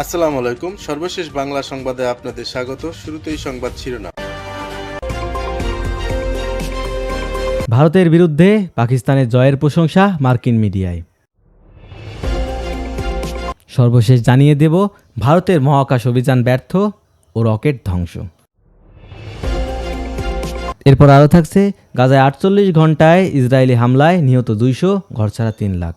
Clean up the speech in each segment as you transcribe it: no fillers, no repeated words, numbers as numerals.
আসসালামু আলাইকুম। সর্বশেষ বাংলা সংবাদে আপনাদের স্বাগত। শুরুতেই সংবাদ শিরোনাম। ভারতের বিরুদ্ধে পাকিস্তানের জয়ের প্রশংসা মার্কিন মিডিয়ায়। সর্বশেষ জানিয়ে দেব ভারতের মহাকাশ অভিযান ব্যর্থ ও রকেট ধ্বংস। এরপর আরও থাকছে গাজায় 48 ঘন্টায় ইসরায়েলি হামলায় নিহত 200, ঘরছাড়া 3 লাখ।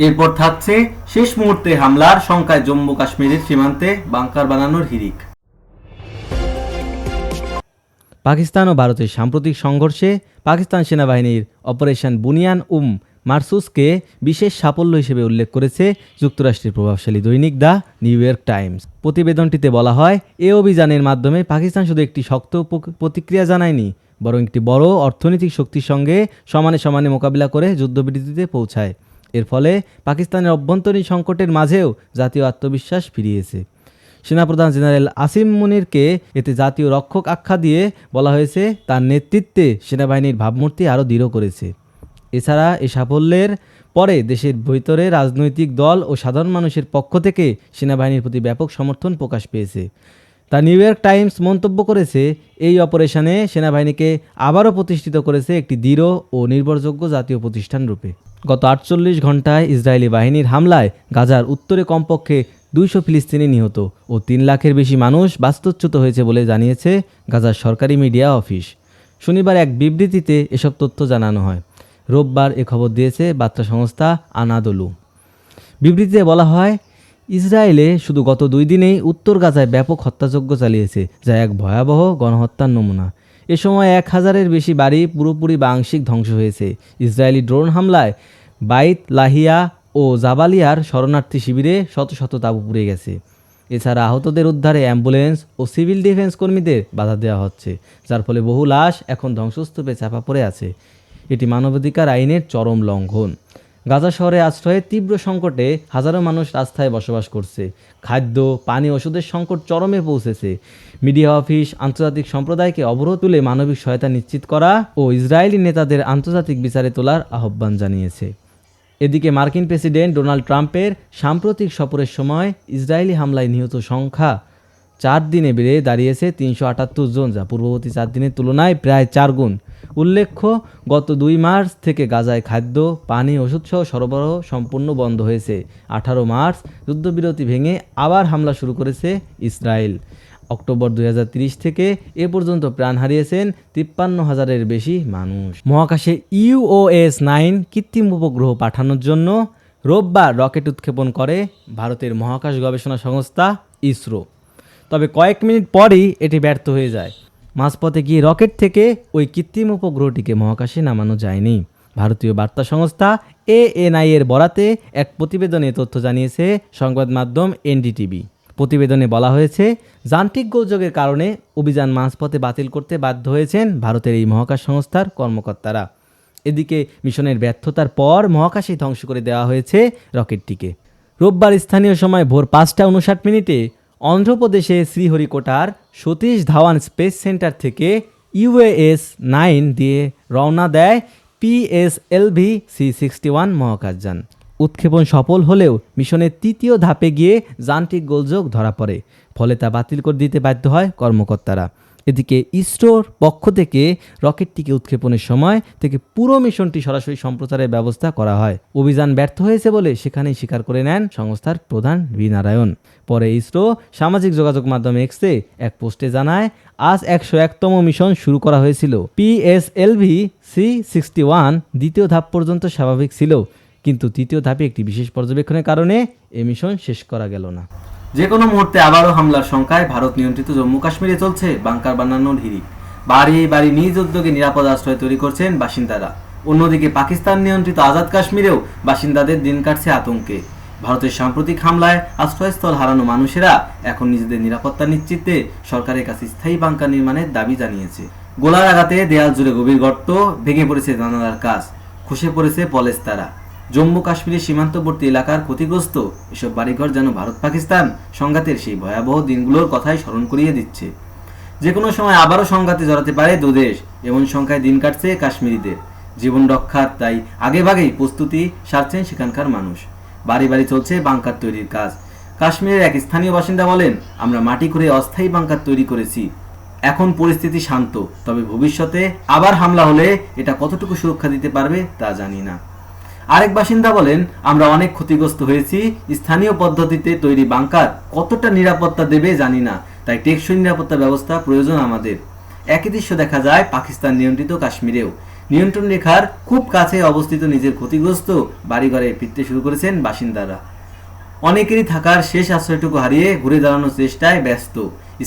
এরপর থাকছে শেষ মুহূর্তে হামলার শঙ্কায় জম্মু কাশ্মীরের সীমান্তে বাংকার বানানোর হিড়িক। পাকিস্তান ও ভারতের সাম্প্রতিক সংঘর্ষে পাকিস্তান সেনাবাহিনীর অপারেশন বুনিয়ান মারসুসকে বিশেষ সাফল্য হিসেবে উল্লেখ করেছে যুক্তরাষ্ট্রের প্রভাবশালী দৈনিক দ্য নিউ ইয়র্ক টাইমস। প্রতিবেদনটিতে বলা হয়, এ অভিযানের মাধ্যমে পাকিস্তান শুধু একটি শক্ত প্রতিক্রিয়া জানায়নি, বরং একটি বড় অর্থনৈতিক শক্তির সঙ্গে সমানে সমানে মোকাবিলা করে যুদ্ধবিরতিতে পৌঁছায়। এর ফলে পাকিস্তানের অভ্যন্তরীণ সংকটের মাঝেও জাতীয় আত্মবিশ্বাস ফিরিয়েছে। সেনাপ্রধান জেনারেল আসিম মুনিরকে এতে জাতীয় রক্ষক আখ্যা দিয়ে বলা হয়েছে, তার নেতৃত্বে সেনাবাহিনীর ভাবমূর্তি আরও দৃঢ় করেছে। এছাড়া এই সাফল্যের পরে দেশের ভিতরে রাজনৈতিক দল ও সাধারণ মানুষের পক্ষ থেকে সেনাবাহিনীর প্রতি ব্যাপক সমর্থন প্রকাশ পেয়েছে। তা নিউ ইয়র্ক টাইমস মন্তব্য করেছে, এই অপারেশনে সেনাবাহিনীকে আবারও প্রতিষ্ঠিত করেছে একটি দৃঢ় ও নির্ভরযোগ্য জাতীয় প্রতিষ্ঠান রূপে। গত 48 ঘন্টায় ইসরায়েলি বাহিনীর হামলায় গাজার উত্তরে কমপক্ষে 200 ফিলিস্তিনি নিহত ও 3 লাখের বেশি মানুষ বাস্তুচ্যুত হয়েছে বলে জানিয়েছে গাজার সরকারি মিডিয়া অফিস। শনিবার এক বিবৃতিতে এসব তথ্য জানানো হয়। রোববার এ খবর দিয়েছে বার্তা সংস্থা আনাদোলু। বিবৃতিতে বলা হয়, ইসরায়েলে শুধু গত 2 দিনেই উত্তর গাজায় ব্যাপক হত্যাযজ্ঞ চালিয়েছে, যা এক ভয়াবহ গণহত্যার নমুনা। এ সময় 1000-এর বেশি বাড়ি পুরোপুরি বা আংশিক ধ্বংস হয়েছে। ইসরায়েলি ড্রোন হামলায় বাইত লাহিয়া ও জাবালিয়ার শরণার্থী শিবিরে শত শত তাঁবু পুড়ে গেছে। এছাড়া আহতদের উদ্ধারে অ্যাম্বুলেন্স ও সিভিল ডিফেন্স কর্মীদের বাধা দেওয়া হচ্ছে, যার ফলে বহু লাশ এখন ধ্বংসস্তূপে চাপা পড়ে আছে। এটি মানবাধিকার আইনের চরম লঙ্ঘন। গাজা শহরে আশ্রয়ের তীব্র সংকটে হাজারো মানুষ রাস্তায় বসবাস করছে। খাদ্য, পানি, ওষুধের সংকট চরমে পৌঁছেছে। মিডিয়া অফিস আন্তর্জাতিক সম্প্রদায়কে অবরোধ তুলে মানবিক সহায়তা নিশ্চিত করা ও ইসরায়েলি নেতাদের আন্তর্জাতিক বিচারে তোলার আহ্বান জানিয়েছে। এদিকে মার্কিন প্রেসিডেন্ট ডোনাল্ড ট্রাম্পের সাম্প্রতিক সফরের সময় ইসরায়েলি হামলায় নিহত সংখ্যা 4 দিনে বেড়ে দাঁড়িয়েছে 378 জন, যা পূর্ববর্তী 4 দিনের তুলনায় প্রায় 4 গুণ। উল্লেখ্য, গত 2 মার্চ থেকে গাজায় খাদ্য, পানি, ওষুধসহ সরবরাহ সম্পূর্ণ বন্ধ হয়েছে। 18 মার্চ যুদ্ধবিরতি ভেঙে আবার হামলা শুরু করেছে ইসরায়েল। অক্টোবর 2023 থেকে এ পর্যন্ত প্রাণ হারিয়েছেন 53,000-এর বেশি মানুষ। মহাকাশে EOS-9 কৃত্রিম উপগ্রহ পাঠানোর জন্য রোববার রকেট উৎক্ষেপণ করে ভারতের মহাকাশ গবেষণা সংস্থা ইসরো। তবে কয়েক মিনিট পরই এটি ব্যর্থ হয়ে যায়। মাঝপথে গিয়ে রকেট থেকে ওই কৃত্রিম উপগ্রহটিকে মহাকাশে নামানো যায়নি। ভারতীয় বার্তা সংস্থা ANI এর বরাতে এক প্রতিবেদনে তথ্য জানিয়েছে সংবাদ মাধ্যম NDTV। প্রতিবেদনে বলা হয়েছে, যান্ত্রিক গোলযোগের কারণে অভিযান মাঝপথে বাতিল করতে বাধ্য হয়েছেন ভারতের এই মহাকাশ সংস্থার কর্মকর্তারা। এদিকে মিশনের ব্যর্থতার পর মহাকাশে ধ্বংস করে দেওয়া হয়েছে রকেটটিকে। রোববার স্থানীয় সময় ভোর 5:59 অন্ধ্রপ্রদেশে শ্রীহরিকোটার সতীশ ধাওয়ান স্পেস সেন্টার থেকে EOS-9 দিয়ে রওনা দেয় PSLV C-61 মহাকাশযান। উৎক্ষেপণ সফল হলেও মিশনের 3য় ধাপে গিয়ে যান্ত্রিক গোলযোগ ধরা পড়ে, ফলে তা বাতিল করে দিতে বাধ্য হয় কর্মকর্তারা। এদিকে ইসরোর পক্ষ থেকে রকেটটিকে উৎক্ষেপণের সময় থেকে পুরো মিশনটি সরাসরি সম্প্রচারের ব্যবস্থা করা হয়। অভিযান ব্যর্থ হয়েছে বলে সেখানেই স্বীকার করে নেন সংস্থার প্রধান ভি নারায়ণ। পরে ইসরো সামাজিক যোগাযোগ মাধ্যম এক্সে এক পোস্টে জানায়, আজ 101তম মিশন শুরু করা হয়েছিল। PSLV C-61 দ্বিতীয় ধাপ পর্যন্ত স্বাভাবিক ছিল, কিন্তু তৃতীয় ধাপে একটি বিশেষ পর্যবেক্ষণের কারণে এই মিশন শেষ করা গেল না। যে কোনো মুহূর্তে আবারও হামলার শঙ্কায় ভারত নিয়ন্ত্রিত জম্মু কাশ্মীরে চলছে বাংকার বানানোর হিড়িক। বাড়ি বাড়ি নিজ উদ্যোগে নিরাপদ আশ্রয় তৈরি করছেন বাসিন্দারা। অন্যদিকে পাকিস্তান নিয়ন্ত্রিত আজাদ কাশ্মীরেও বাসিন্দাদের দিন কাটছে আতঙ্কে। ভারতের সাম্প্রতিক হামলায় আশ্রয়স্থল হারানো মানুষেরা এখন নিজেদের নিরাপত্তা নিশ্চিতে সরকারের কাছে স্থায়ী বাংকার নির্মাণের দাবি জানিয়েছে। গোলার আঘাতে দেয়াল জুড়ে গভীর গর্ত, ভেঙে পড়েছে জানালার কাজ, খসে পড়েছে পলেস্তারা। জম্মু কাশ্মীরের সীমান্তবর্তী এলাকার ক্ষতিগ্রস্ত এসব বাড়িঘর যেন ভারত পাকিস্তান সংঘাতের সেই ভয়াবহ দিনগুলোর কথাই স্মরণ করিয়ে দিচ্ছে। যে কোনো সময় আবারও সংঘাতে জড়াতে পারে দুদেশ, এমন সংখ্যায় দিন কাটছে কাশ্মীরিদের। জীবন রক্ষার তাই আগেভাগেই প্রস্তুতি সারছেন সেখানকার মানুষ। বাড়ি বাড়ি চলছে বাংকার তৈরির কাজ। কাশ্মীরের এক স্থানীয় বাসিন্দা বলেন, আমরা মাটি করে অস্থায়ী বাংকার তৈরি করেছি। এখন পরিস্থিতি শান্ত, তবে ভবিষ্যতে আবার হামলা হলে এটা কতটুকু সুরক্ষা দিতে পারবে তা জানি না। আরেক বাসিন্দা বলেন, আমরা অনেক ক্ষতিগ্রস্ত হয়েছি। স্থানীয় পদ্ধতিতে তৈরি বাংকার কতটা নিরাপত্তা দেবে জানি না, তাই টেকসই নিরাপত্তা ব্যবস্থা প্রয়োজন আমাদের। একই দৃশ্য দেখা যায় পাকিস্তান নিয়ন্ত্রিত কাশ্মীরেও। নিয়ন্ত্রণ রেখার খুব কাছে অবস্থিত নিজের ক্ষতিগ্রস্ত বাড়িঘরে ফিরতে শুরু করেছেন বাসিন্দারা। অনেকেরই থাকার শেষ আশ্রয়টুকু হারিয়ে ঘুরে দাঁড়ানোর চেষ্টায় ব্যস্ত।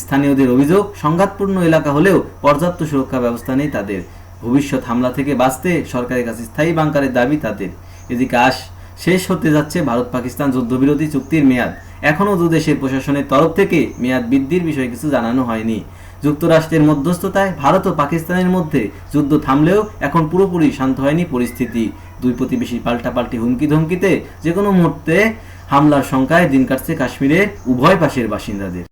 স্থানীয়দের অভিযোগ, সংঘাতপূর্ণ এলাকা হলেও পর্যাপ্ত সুরক্ষা ব্যবস্থা নেই তাদের। ভবিষ্যৎ হামলা থেকে বাঁচতে সরকারের কাছে স্থায়ী বাংকারের দাবি তাদের। এদিকে শেষ হতে যাচ্ছে ভারত পাকিস্তান যুদ্ধবিরতি চুক্তির মেয়াদ। এখনও দুদেশের প্রশাসনের তরফ থেকে মেয়াদ বৃদ্ধির বিষয়ে কিছু জানানো হয়নি। যুক্তরাষ্ট্রের মধ্যস্থতায় ভারত ও পাকিস্তানের মধ্যে যুদ্ধ থামলেও এখন পুরোপুরি শান্ত হয়নি পরিস্থিতি। দুই প্রতিবেশী পাল্টাপাল্টি হুমকি ধমকিতে যে কোনো মুহূর্তে হামলার শঙ্কায় দিন কাটছে কাশ্মীরের উভয় পাশের বাসিন্দাদের।